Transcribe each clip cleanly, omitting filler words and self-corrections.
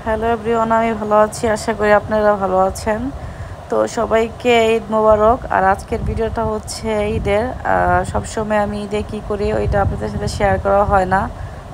Hello everyone, আমি ভালো আছি। আশা করি আপনারা ভালো আছেন। তো সবাইকে ঈদ মোবারক। আর আজকের ভিডিওটা হচ্ছে ঈদের। সবসময় আমি ঈদে কী করি ওইটা আপনাদের সাথে শেয়ার করা হয় না।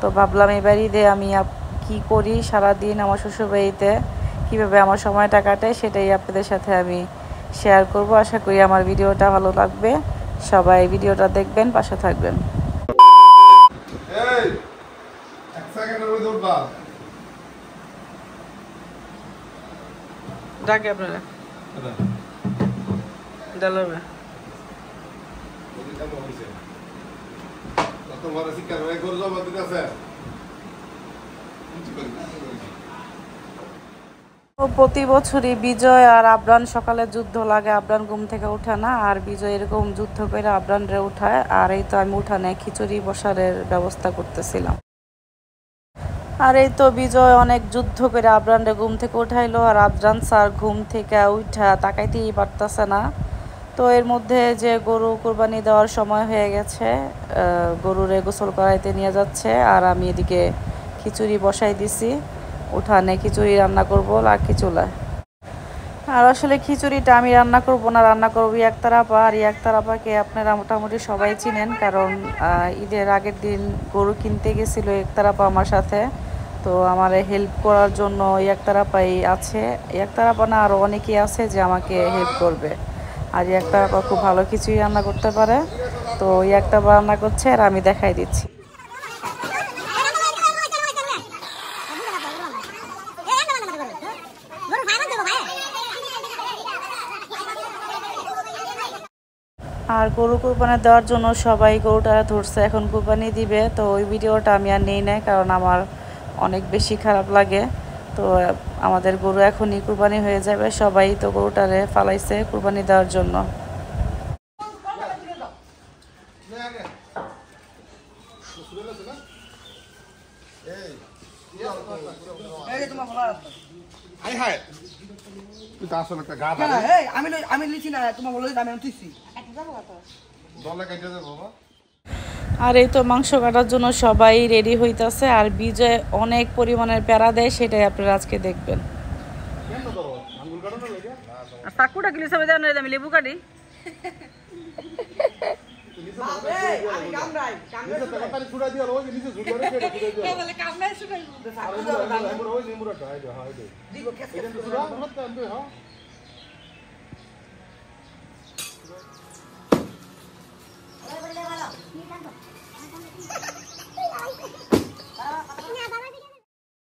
তো ভাবলাম এবার ঈদে আমি কী করি সারাদিন আমার শ্বশুরবাড়িতে, কীভাবে আমার সময়টা কাটে সেটাই আপনাদের সাথে আমি শেয়ার করব। আশা করি আমার ভিডিওটা ভালো লাগবে। সবাই ভিডিওটা দেখবেন, পাশে থাকবেন। ডাকে আপনারা ডালবে প্রতি বছরই বিজয় আর আবরান সকালে যুদ্ধ লাগে। আবরান ঘুম থেকে উঠে না, আর বিজয় এরকম যুদ্ধ করে আবরানরে উঠায়। আর এই তো আমি উঠানে খিচুড়ি বসারের ব্যবস্থা করতেছিলাম। আর এই তো বিজয় অনেক যুদ্ধ করে আবরানরে ঘুম থেকে উঠাইলো, আর আবরান স্যার ঘুম থেকে উঠা তাকাইতেই পারতেছে না। তো এর মধ্যে যে গরু কুরবানি দেওয়ার সময় হয়ে গেছে, গরুরে গোসল করাইতে নিয়ে যাচ্ছে। আর আমি এদিকে খিচুড়ি বসাই দিছি। উঠানে খিচুড়ি রান্না করব লাকি চুলায়। আর আসলে খিচুড়িটা আমি রান্না করব না, রান্না করবো একতার আপা। আর একতার আপাকে আপনারা মোটামুটি সবাই চিনেন, কারণ ঈদের আগের দিন গরু কিনতে গেছিলো একতার আপা আমার সাথে। তো আমার হেল্প করার জন্য একতার আপাই আছে। একতার আপা না, আরও অনেকেই আছে যে আমাকে হেল্প করবে। আর একতার আপা খুব ভালো খিচুড়ি রান্না করতে পারে। তো একতার আপা রান্না করছে আর আমি দেখাই দিচ্ছি। আর গরু কুরবানি দেওয়ার জন্য সবাই গরুটা ধরছে, এখন কুরবানি দিবে। তো ওই ভিডিওটা আমি আর নেই নাই, কারণ আমার অনেক বেশি খারাপ লাগে। তো আমাদের গরু এখনই কুরবানি হয়ে যাবে। সবাই তো গরুটারে ফালাইছে কুরবানি দেওয়ার জন্য। আর এই তো মাংস কাটার জন্য সবাই রেডি হইতাছে। আর বিজয় অনেক পরিমাণের প্যারা দেয়, সেটাই আপনারা আজকে দেখবেন। চাকুটা কিনে সবাই জানো আমি লেবু কাটি।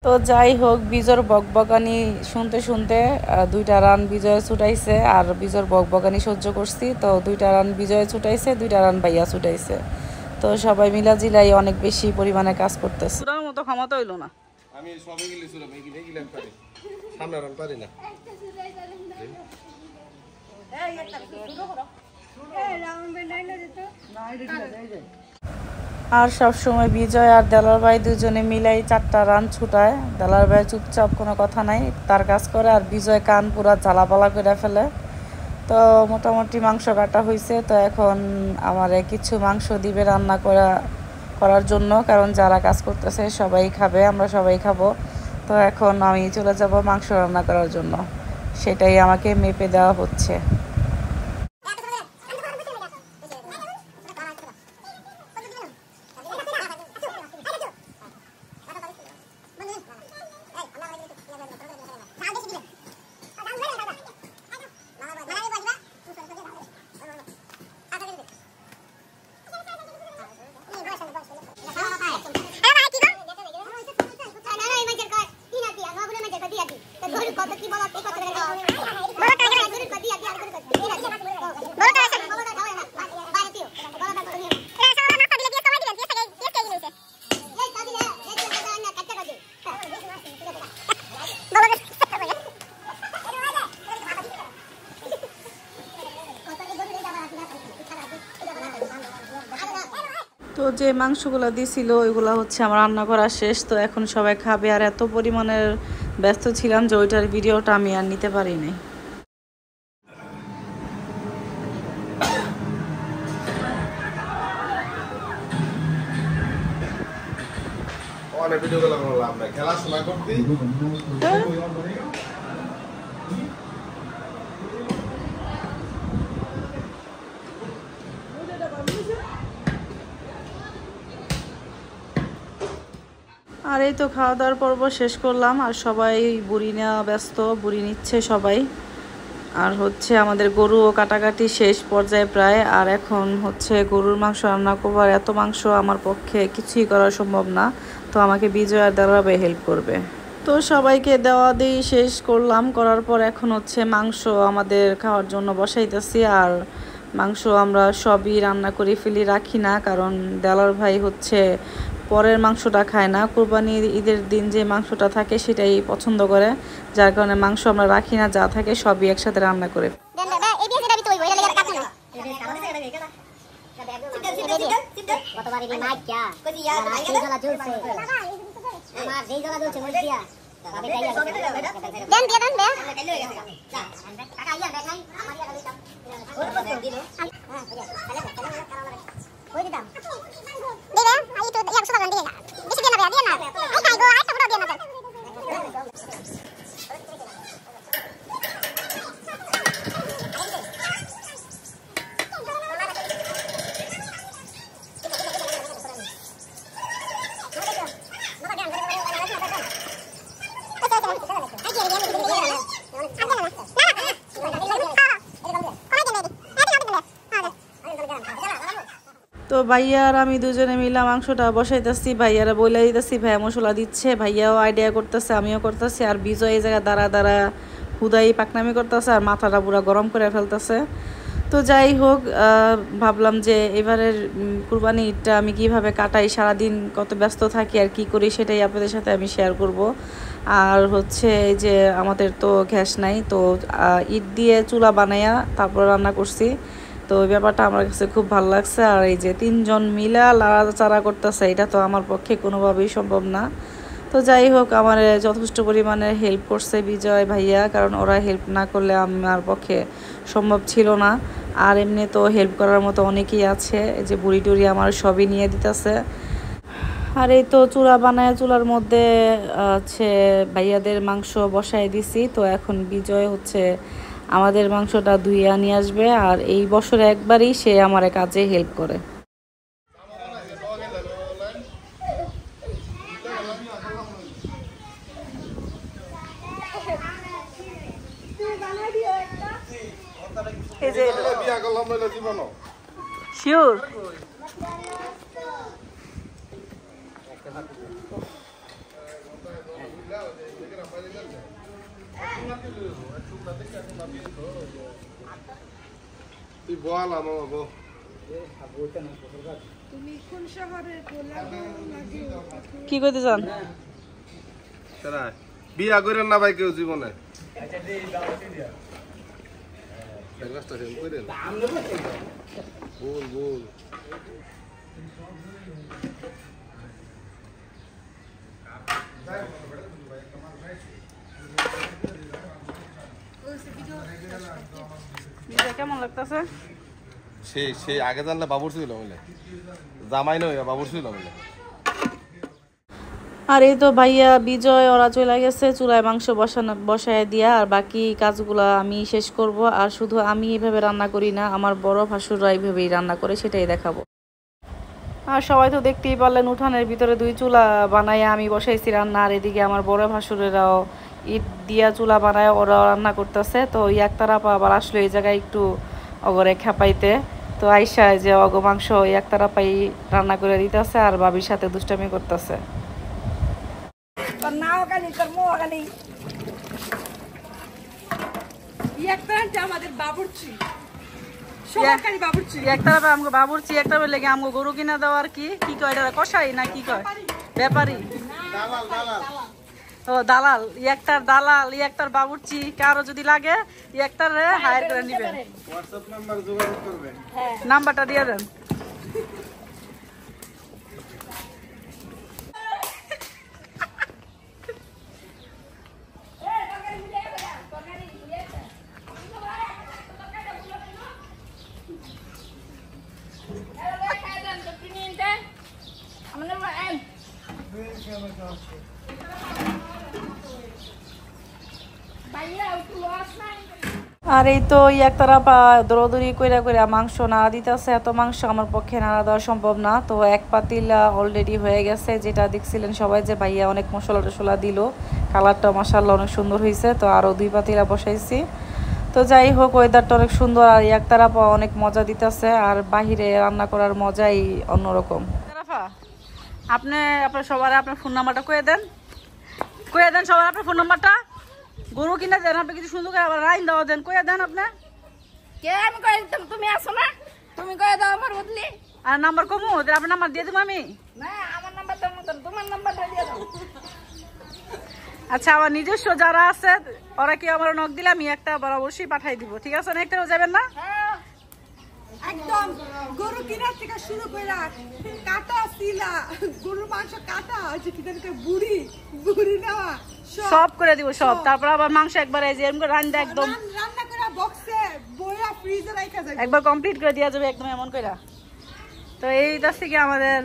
তো যাই হোক, বিজয়ের বকবকানি শুনতে শুনতে 2টা রান বিজয় ছুটাইছে, আর বিজয়ের বকবকানি সহ্য করছি। তো 2টা রান বিজয় ছুটাইছে, 2টা রান ভাইয়া ছুটাইছে। তো সবাই মিলা জিলাই অনেক বেশি পরিমাণে কাজ করতেছে। সুরার মতো ক্ষমতা হইল না। আমি সবই গিলি সুরাম, এই গিলি পারি। সামনে রান পারি না। এই একটা শুরু করো। এই রাউন্ড বে নাইলে যেত। না এটা কি যায়। আর সবসময় বিজয় আর দেলার ভাই দুজনে মিলাই 4টা রান ছুটায়। দেলার ভাই চুপচাপ, কোনো কথা নাই, তার কাজ করে। আর বিজয় কান পুরা জ্বালাপালা করে ফেলে। তো মোটামুটি মাংস কাটা হয়েছে। তো এখন আমার কিছু মাংস দিবে রান্না করার জন্য, কারণ যারা কাজ করতেছে সবাই খাবে, আমরা সবাই খাবো। তো এখন আমি চলে যাব মাংস রান্না করার জন্য, সেটাই আমাকে মেপে দেওয়া হচ্ছে। তো যে মাংসগুলো দিছিল ওইগুলো হচ্ছে আমার রান্না করা শেষ। তো এখন সবাই খাবে। আর এত পরিমাণের ব্যস্ত ছিলাম যে ওইটার ভিডিওটা আমি আর নিতে পারিনি। ভিডিও গুলো করলাম না খেলাধুলা করতে আর এই তো খাওয়া দাওয়ার পর্ব শেষ করলাম আর সবাই বুড়ি নেওয়া ব্যস্ত, বুড়ি নিচ্ছে সবাই। আর হচ্ছে আমাদের গরুও কাটাকাটি শেষ পর্যায়ে প্রায়। আর এখন হচ্ছে গরুর মাংস রান্না করবো। আর এত মাংস আমার পক্ষে কিছুই করা সম্ভব না, তো আমাকে বিজয় আর দাঁড়াবে হেল্প করবে। তো সবাইকে দেওয়া দিয়ে শেষ করলাম, করার পর এখন হচ্ছে মাংস আমাদের খাওয়ার জন্য বসাইতেছি। আর মাংস আমরা সবই রান্না করে ফেলি, রাখি না, কারণ দেলার ভাই হচ্ছে পরের মাংসটা খায় না, কুরবানির ঈদের দিন যে মাংসটা থাকে সেটাই পছন্দ করে, যার কারণে মাংস আমরা রাখি না, যা থাকে সবই একসাথে রান্না করে। তো ভাইয়া আর আমি দুজনে মিলে মাংসটা বসাইতেছি, ভাইয়ারা বলে দিতেছি, ভাইয়া মশলা দিচ্ছে, ভাইয়াও আইডিয়া করতেছে, আমিও করতেছি। আর বিজয় এই জায়গায় দাঁড়া হুদাই পাকনামি করতেছে আর মাথাটা পুরো গরম করে ফেলতেছে। তো যাই হোক, ভাবলাম যে এবারের কুরবানি ঈদটা আমি কিভাবে কাটাই, সারাদিন কত ব্যস্ত থাকি আর কি করি সেটাই আপনাদের সাথে আমি শেয়ার করব। আর হচ্ছে এই যে আমাদের তো গ্যাস নাই, তো ইট দিয়ে চুলা বানাইয়া তারপর রান্না করছি। তো ওই ব্যাপারটা আমার কাছে খুব ভালো লাগছে। আর এই যে 3 জন মিলা লাড়াচাড়া করতেছে, এটা তো আমার পক্ষে কোনোভাবেই সম্ভব না। তো যাই হোক, আমার যথেষ্ট পরিমাণে হেল্প করছে বিজয় ভাইয়া, কারণ ওরা হেল্প না করলে আমার পক্ষে সম্ভব ছিল না। আর এমনি তো হেল্প করার মতো অনেকেই আছে, এই যে বুড়ি টুড়ি আমার সবই নিয়ে দিতেছে। আর এই তো চুলা বানায়, চুলার মধ্যে হচ্ছে ভাইয়াদের মাংস বসায় দিছি। তো এখন বিজয় হচ্ছে আমাদের মাংসটা ধুইয়া নিয়ে আসবে, আর এই বছরে একবারই সে আমার কাজে হেল্প করে। শিওর তুই বল আমার বাবু কি করতে চান? বিয়া করেন না ভাই কেউ জীবনে? বল বল কেমন লাগতেছে? সেই আগে জানলে বাবুর ছিল বলে, জামাই নয় বাবুর ছিল বলে। আর এই তো ভাইয়া বিজয় ওরা চলে গেছে চুলায় মাংস বসায় দিয়া, আর বাকি কাজগুলো আমি শেষ করব। আর শুধু আমি এইভাবে রান্না করি না, আমার বড় ভাসুররা এইভাবেই রান্না করে, সেটাই দেখাবো। আর সবাই তো দেখতেই পারলেন, উঠানের ভিতরে 2 চুলা বানায় আমি বসাইছি রান্না। আর এদিকে আমার বড় ভাসুরেরাও ইট দিয়া চুলা বানায় ওরাও রান্না করতেছে। তো একতারাপা আবার আসলো এই জায়গায় একটু অগরে খেপাইতে, তো আইসা যে অগ মাংস একতারাপাই রান্না করে দিতেছে আর বাবির সাথে দুষ্টামি করতেছে। আমাদের বাবুর্চি বাবুর্চি একটা লেগে আমগো গরু কিনা দেওয়ার কি কি কয় এটা, কষাই না কি কয়, ব্যাপারী, ও দালাল, একটার দালাল, একটার বাবুর্চি। কারো যদি লাগে একটার হায়ার করে নিবেন, নাম্বারটা দিয়ে দেন। আর এই তো একতারা দৌড়াদৌড়ি কইরা কইরা মাংস নাড়া দিতেছে। এত মাংস আমার পক্ষে নাড়া দেওয়া সম্ভব না। তো এক পাতিলা অলরেডি হয়ে গেছে, যেটা দেখছিলেন সবাই যে ভাইয়া অনেক মশলা টশলা দিল, কালারটা মাশাআল্লাহ অনেক সুন্দর হয়েছে। তো আরও 2 পাতিলা বসাইছি। তো যাই হোক, ওয়েদারটা অনেক সুন্দর আর একতারা অনেক মজা দিতেছে। আর বাহিরে রান্না করার মজাই অন্যরকম। আপনি আপনার সবার আপনার ফোন নাম্বারটা কয়ে দেন সবার আপনার ফোন নাম্বারটা। গরু কিনা দেন আপনি, কিছু সুন্দর করে আবার রাইন দেওয়া দেন, কয়ে দেন আপনি। কে আমি কয়ে দিতাম, তুমি আসো না, তুমি কয়ে দাও আমার বদলি। আর নাম্বার কমু ওদের, আপনার নাম্বার দিয়ে দেবো আমি। না আমার নাম্বার দাও না, তোমার নাম্বারটা দিয়ে দাও। আচ্ছা, আমার নিজস্ব যারা আছে ওরা কি আমার নক দিলে আমি একটা আবার অবশ্যই পাঠাই দিব, ঠিক আছে? না একটাও যাবেন না? একদম গরু কিনার থেকে শুরু করে কাটা সিলা, গরুর মাংস কাটা আছে কি জানি বুড়ি দেওয়া সব করে দিব সব। তারপর আবার মাংস একবার এই যে এরকম করে রান্না একদম রান্না করে বক্সে বইয়া ফ্রিজে রাখা যাবে, একবার কমপ্লিট করে দেওয়া যাবে একদম এমন কইরা। তো এই দাস থেকে আমাদের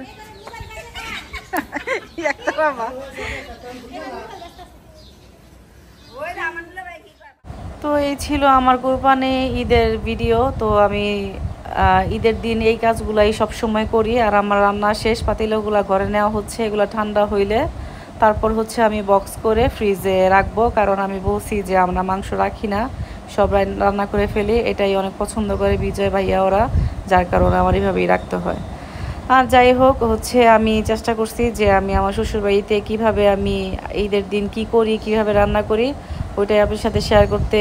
একটা বাবা। তো এই ছিল আমার কোরবানি ঈদের ভিডিও। তো আমি ঈদের দিন এই কাজগুলাই সবসময় করি। আর আমার রান্না শেষ, পাতিলগুলো ঘরে নেওয়া হচ্ছে। এগুলো ঠান্ডা হইলে তারপর হচ্ছে আমি বক্স করে ফ্রিজে রাখবো, কারণ আমি বলছি যে আমরা মাংস রাখি না, সব রান্না করে ফেলি। এটাই অনেক পছন্দ করে বিজয় ভাইয়া ওরা, যার কারণে আমার এইভাবেই রাখতে হয়। আর যাই হোক হচ্ছে, আমি চেষ্টা করছি যে আমি আমার শ্বশুরবাড়িতে কীভাবে আমি ঈদের দিন কি করি, কিভাবে রান্না করি, ওইটাই আপনার সাথে শেয়ার করতে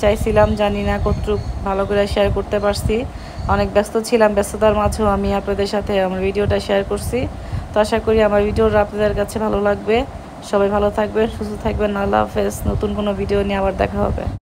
চাইছিলাম। জানি না কতটুকু ভালো করে শেয়ার করতে পারছি, অনেক ব্যস্ত ছিলাম। ব্যস্ততার মাঝেও আমি আপনাদের সাথে আমার ভিডিওটা শেয়ার করছি। তো আশা করি আমার ভিডিওটা আপনাদের কাছে ভালো লাগবে। সবাই ভালো থাকবেন, সুস্থ থাকবেন। আল্লাহ হাফেজ। নতুন কোনো ভিডিও নিয়ে আবার দেখা হবে।